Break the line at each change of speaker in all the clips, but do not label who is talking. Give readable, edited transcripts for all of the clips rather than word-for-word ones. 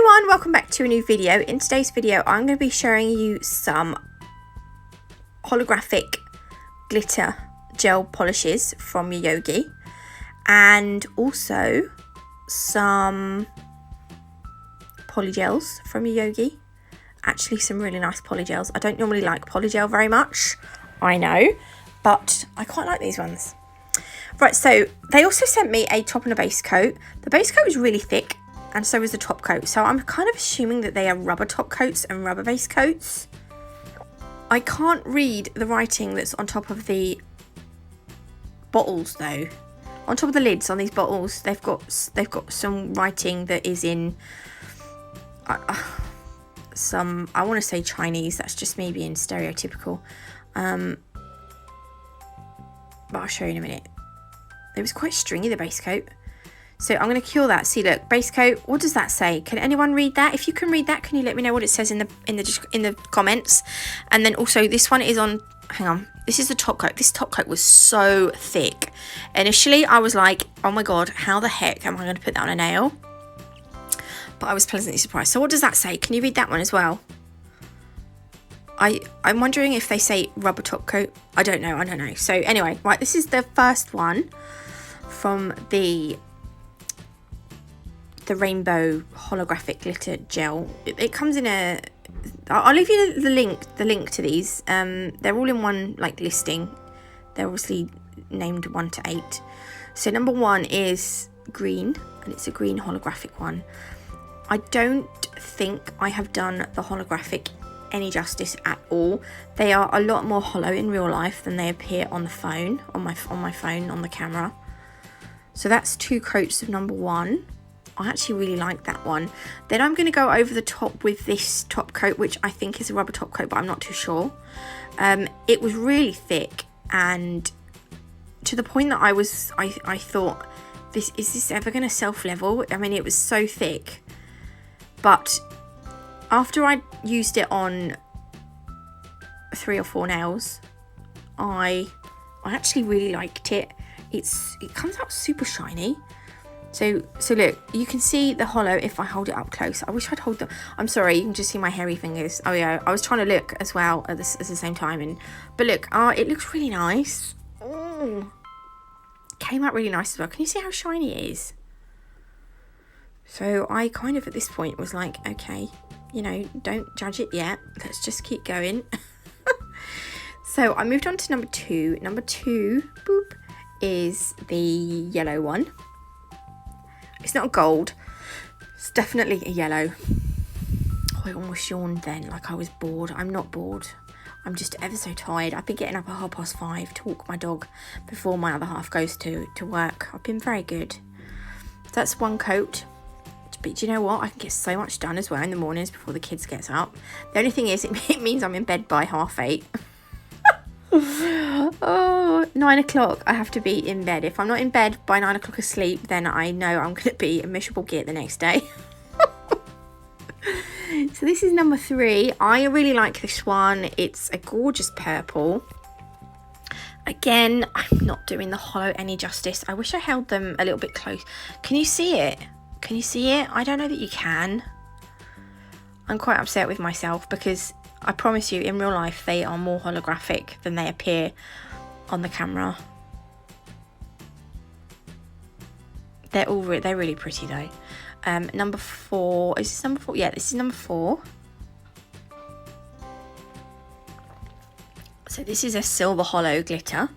everyone, welcome back to a new video. In today's video I'm going to be showing you some holographic glitter gel polishes from Yayoge and also some polygels from Yayoge. Actually some really nice polygels. I don't normally like polygel very much, I know, but I quite like these ones. Right, so they also sent me a top and a base coat. The base coat was really thick and so is the top coat, so I'm kind of assuming that they are rubber top coats and rubber base coats. I can't read the writing that's on top of the bottles though. On top of the lids on these bottles, they've got some writing that is in some, I want to say Chinese. That's just me being stereotypical. But I'll show you in a minute. It was quite stringy, the base coat. So I'm going to cure that. See, look, base coat. What does that say? Can anyone read that? If you can read that, can you let me know what it says in the comments? And then also this one is on. Hang on. This is the top coat. This top coat was so thick. Initially, I was like, oh my god, how the heck am I going to put that on a nail? But I was pleasantly surprised. So what does that say? Can you read that one as well? I'm wondering if they say rubber top coat. I don't know. So anyway, right, this is the first one from the rainbow holographic glitter gel. It comes in a, I'll leave you the link to these. They're all in one like listing. They're obviously named 1 to 8. So number 1 is green, and it's a green holographic one. I don't think I have done the holographic any justice at all. They are a lot more hollow in real life than they appear on the phone, on my phone, on the camera. So that's 2 coats of number 1. I actually really like that one. Then I'm going to go over the top with this top coat, which I think is a rubber top coat, but I'm not too sure. It was really thick, and to the point that I thought, is this ever going to self-level? I mean, it was so thick. But after I used it on 3 or 4 nails, I actually really liked it. It comes out super shiny. So look, you can see the hollow if I hold it up close. I wish I'd hold them. I'm sorry, you can just see my hairy fingers. Oh yeah, I was trying to look as well at the same time. But look, it looks really nice. Oh, came out really nice as well. Can you see how shiny it is? So I kind of at this point was like, okay, you know, don't judge it yet. Let's just keep going. So I moved on to number 2. Number 2, boop, is the yellow one. It's not gold. It's definitely a yellow. Oh, I almost yawned then, like I was bored. I'm not bored. I'm just ever so tired. I've been getting up at 5:30 to walk my dog before my other half goes to work. I've been very good. That's 1 coat. But do you know what? I can get so much done as well in the mornings before the kids get up. The only thing is, it means I'm in bed by 8:30. Oh, 9 o'clock. I have to be in bed. If I'm not in bed by 9 o'clock asleep, then I know I'm going to be a miserable git the next day. So this is number 3. I really like this one. It's a gorgeous purple. Again, I'm not doing the hollow any justice. I wish I held them a little bit close. Can you see it? Can you see it? I don't know that you can. I'm quite upset with myself because I promise you in real life they are more holographic than they appear on the camera. They're really pretty though. Number 4, is this number 4? Yeah, this is number 4. So this is a silver hollow glitter.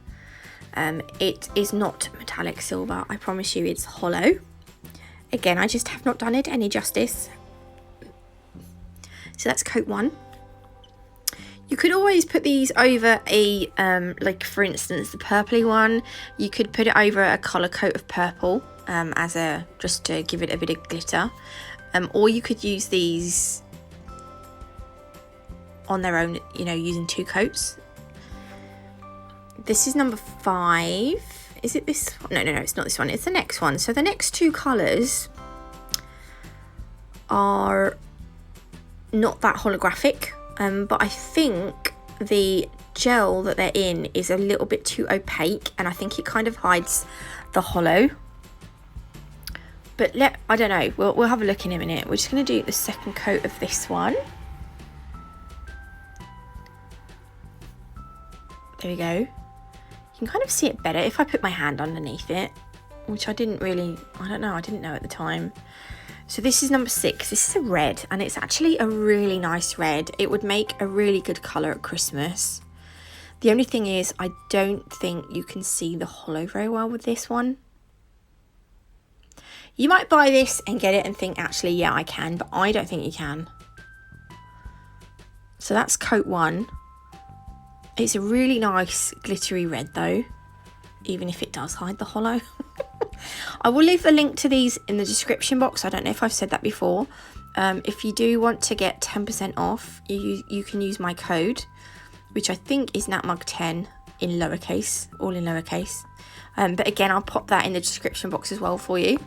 It is not metallic silver, I promise you, it's hollow. Again, I just have not done it any justice. So that's coat 1. You could always put these over a, like for instance, the purpley one. You could put it over a colour coat of purple just to give it a bit of glitter. Or you could use these on their own, you know, using 2 coats. This is number 5. Is it this one? No, it's not this one. It's the next one. So the next 2 colours are not that holographic, but I think the gel that they're in is a little bit too opaque, and I think it kind of hides the hollow. But I don't know, we'll have a look in a minute. We're just going to do the second coat of this one. There we go. You can kind of see it better if I put my hand underneath it, which I didn't know at the time. So this is number 6. This is a red, and it's actually a really nice red. It would make a really good colour at Christmas. The only thing is, I don't think you can see the holo very well with this one. You might buy this and get it and think, actually, yeah, I can, but I don't think you can. So that's coat 1. It's a really nice glittery red though, even if it does hide the holo. I will leave the link to these in the description box. I don't know if I've said that before. If you do want to get 10% off, you can use my code, which I think is natmug10 in lowercase, all in lowercase. But again, I'll pop that in the description box as well for you.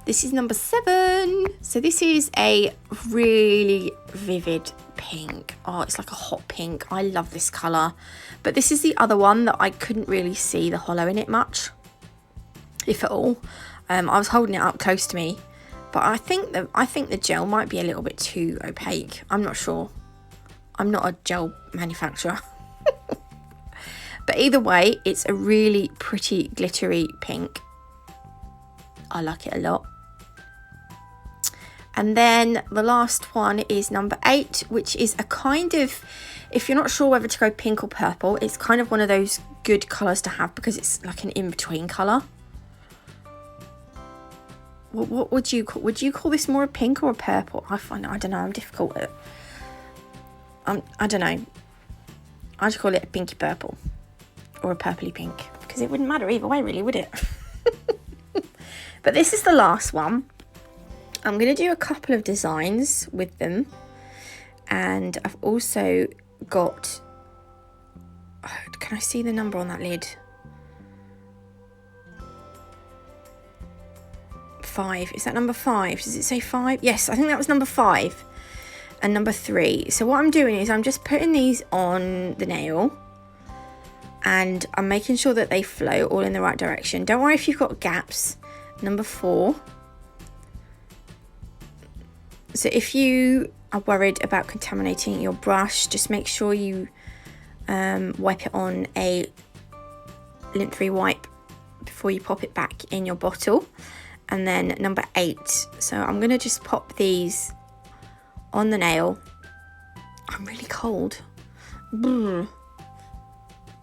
This is number 7. So this is a really vivid pink. Oh, it's like a hot pink. I love this colour. But this is the other one that I couldn't really see the holo in it much, if at all. I was holding it up close to me, but I think the gel might be a little bit too opaque. I'm not sure. I'm not a gel manufacturer. But either way, it's a really pretty glittery pink. I like it a lot. And then the last one is number 8, which is a kind of, if you're not sure whether to go pink or purple, it's kind of one of those good colours to have because it's like an in-between colour. What would you call this more a pink or a purple? I don't know, I'm difficult at I don't know. I'd call it a pinky purple or a purpley pink because it wouldn't matter either way really, would it? But this is the last one. I'm going to do a couple of designs with them, and I've also got, can I see the number on that lid? 5. Is that number 5? Does it say 5? Yes, I think that was number 5 and number 3. So what I'm doing is I'm just putting these on the nail and I'm making sure that they flow all in the right direction. Don't worry if you've got gaps. Number 4. So if you are worried about contaminating your brush, just make sure you wipe it on a lint-free wipe before you pop it back in your bottle. And then number 8. So I'm going to just pop these on the nail. I'm really cold.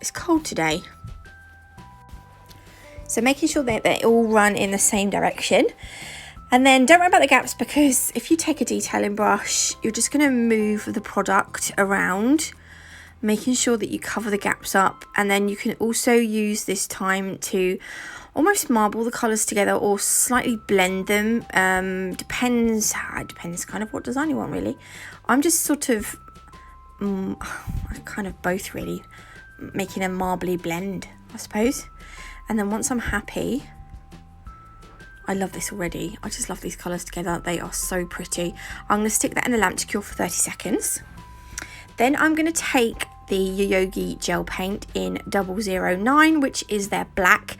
It's cold today. So making sure that they all run in the same direction. And then don't worry about the gaps, because if you take a detailing brush, you're just going to move the product around, making sure that you cover the gaps up. And then you can also use this time to almost marble the colours together or slightly blend them. Depends kind of what design you want, really. I'm just sort of kind of both, really, making a marbly blend, I suppose. And then once I'm happy, I love this already. I just love these colours together. They are so pretty. I'm going to stick that in the lamp to cure for 30 seconds. Then I'm going to take the Yayoge gel paint in 009, which is their black.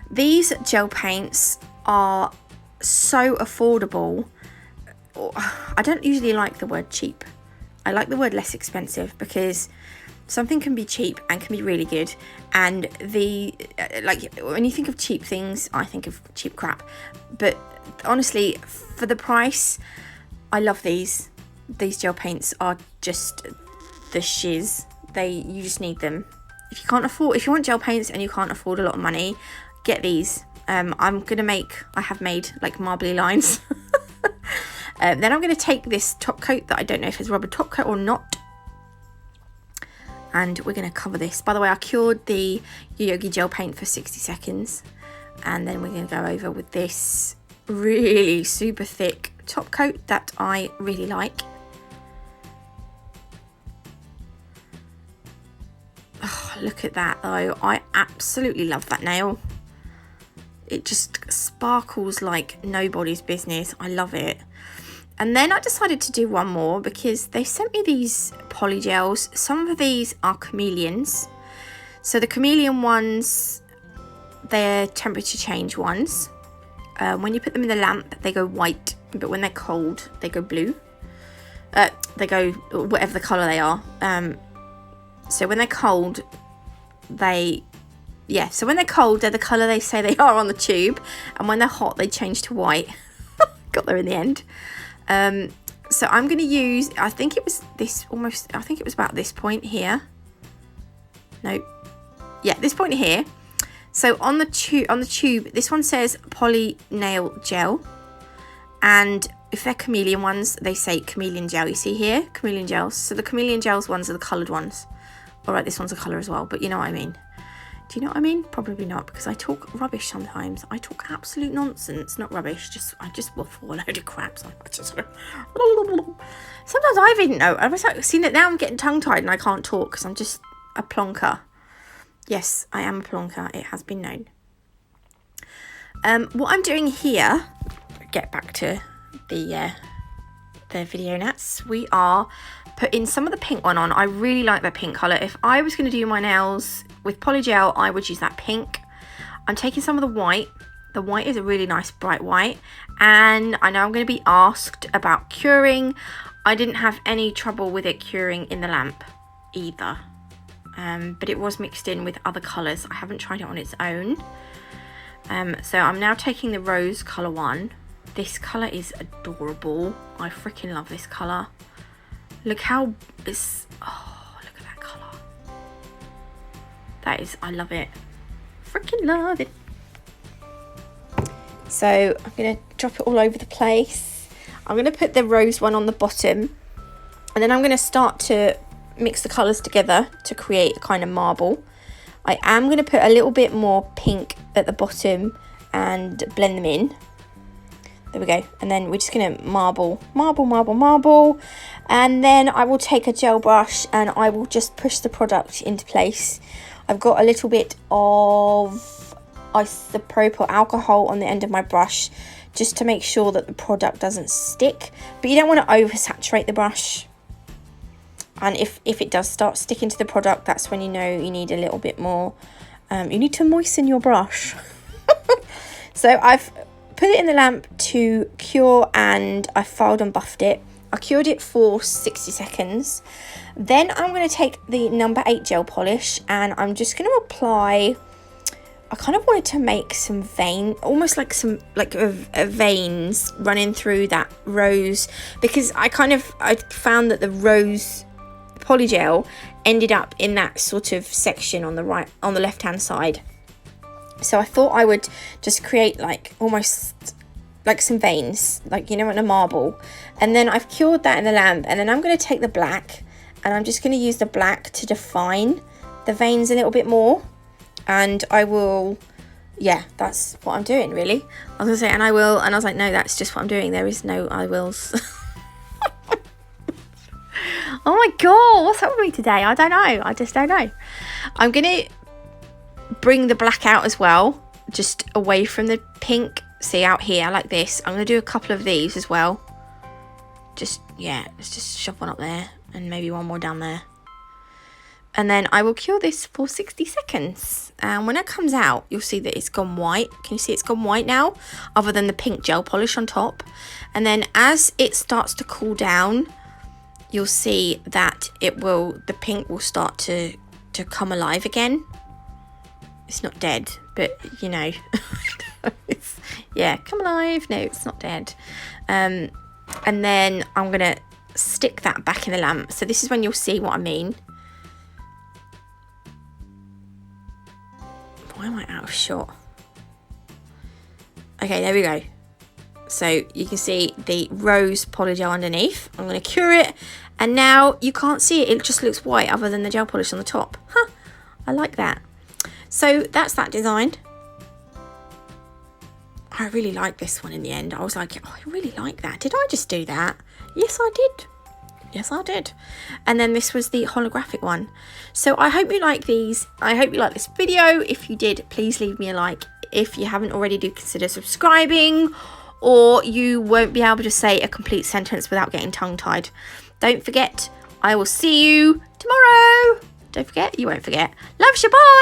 These gel paints are so affordable. I don't usually like the word cheap. I like the word less expensive, because something can be cheap and can be really good. And like when you think of cheap things, I think of cheap crap. But honestly, for the price, I love these. These gel paints are just the shiz. You just need them. If you want gel paints and you can't afford a lot of money, get these. I have made like marbly lines. Then I'm going to take this top coat that I don't know if it's rubber top coat or not, and we're going to cover this. By the way, I cured the Yayoge gel paint for 60 seconds, and then we're going to go over with this really super thick top coat that I really like. Oh, look at that though. I absolutely love that nail. It just sparkles like nobody's business. I love it. And then I decided to do one more because they sent me these polygels. Some of these are Chameleons. So the Chameleon ones, they're temperature change ones. When you put them in the lamp, they go white, but when they're cold, they go blue. They go whatever the colour they are. So when they're cold, they're the colour they say they are on the tube, and when they're hot, they change to white. Got there in the end. So I'm going to use, I think it was about this point here. No, yeah, this point here. So on the tube, this one says Poly Nail Gel, and if they're Chameleon ones, they say Chameleon Gel. You see here, Chameleon Gels. So the Chameleon Gels ones are the coloured ones. All right, this one's a colour as well, but you know what I mean. Do you know what I mean? Probably not, because I talk rubbish sometimes. I talk absolute nonsense, not rubbish. I just waffle a load of crap. Sometimes I even know. I've seen it now. I'm getting tongue-tied and I can't talk because I'm just a plonker. Yes, I am a plonker. It has been known. What I'm doing here, get back to the video nets. We are putting some of the pink one on. I really like that pink colour. If I was going to do my nails with Polygel, I would use that pink. I'm taking some of the white. The white is a really nice bright white. And I know I'm going to be asked about curing. I didn't have any trouble with it curing in the lamp either. But it was mixed in with other colours. I haven't tried it on its own. So I'm now taking the rose colour one. This colour is adorable. I freaking love this colour. Look how it's, oh, look at that colour. That is, I love it. Freaking love it. So I'm going to drop it all over the place. I'm going to put the rose one on the bottom. And then I'm going to start to mix the colours together to create a kind of marble. I am going to put a little bit more pink at the bottom and blend them in. There we go. And then we're just going to marble. And then I will take a gel brush and I will just push the product into place. I've got a little bit of isopropyl alcohol on the end of my brush just to make sure that the product doesn't stick. But you don't want to oversaturate the brush. And if it does start sticking to the product, that's when you know you need a little bit more. You need to moisten your brush. So I've put it in the lamp to cure and I filed and buffed it. I cured it for 60 seconds. Then I'm going to take the number 8 gel polish and I'm just going to apply. I kind of wanted to make some vein, almost like some veins running through that rose, because I found that the rose Polygel ended up in that sort of section on the left hand side. So I thought I would just create like almost like some veins, like, you know, in a marble. And then I've cured that in the lamp, and then I'm going to take the black and I'm just going to use the black to define the veins a little bit more. And I will, yeah, that's what I'm doing really. I was going to say, and I will, and I was like, no, that's just what I'm doing. There is no I wills. Oh my god, what's up with me today? I don't know. I just don't know. I'm going to bring the black out as well, just away from the pink. See, out here like this. I'm going to do a couple of these as well. Just, yeah, let's just shove one up there and maybe one more down there. And then I will cure this for 60 seconds. And when it comes out, you'll see that it's gone white. Can you see it's gone white now? Other than the pink gel polish on top. And then as it starts to cool down, you'll see that the pink will start to come alive again. It's not dead, but you know, yeah, come alive. No, it's not dead. And then I'm going to stick that back in the lamp. So this is when you'll see what I mean. Why am I out of shot? Okay, there we go. So you can see the rose Polygel underneath. I'm going to cure it. And now you can't see it. It just looks white other than the gel polish on the top. Huh, I like that. So that's that design. I really like this one in the end. I was like, oh, I really like that. Did I just do that? Yes, I did. Yes, I did. And then this was the holographic one. So I hope you like these. I hope you like this video. If you did, please leave me a like. If you haven't already, do consider subscribing, or you won't be able to say a complete sentence without getting tongue-tied. Don't forget, I will see you tomorrow. Don't forget, you won't forget. Love you, bye.